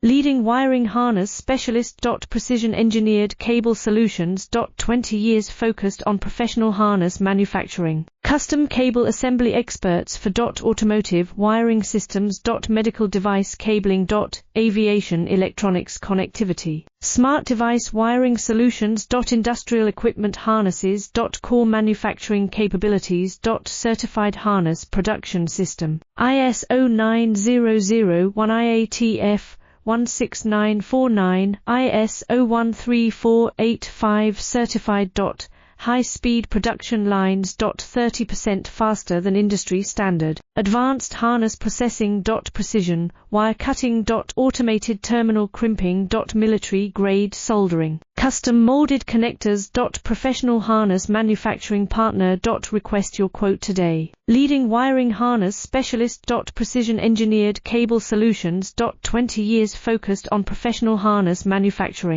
Leading wiring harness specialist. Precision engineered cable solutions. 20 years focused on professional harness manufacturing. Custom cable assembly experts for automotive wiring systems. Medical device cabling. Aviation electronics connectivity. Smart device wiring solutions. Industrial equipment harnesses. Core manufacturing capabilities. Certified harness production system. ISO 9001 IATF 16949, ISO 13485 certified. High-speed production lines. 30% faster than industry standard. Advanced harness processing. Precision wire cutting. Automated terminal crimping. Military-grade soldering. Custom molded connectors. Professional harness manufacturing partner. Request your quote today. Leading wiring harness specialist. Precision engineered cable solutions. 20 years focused on professional harness manufacturing.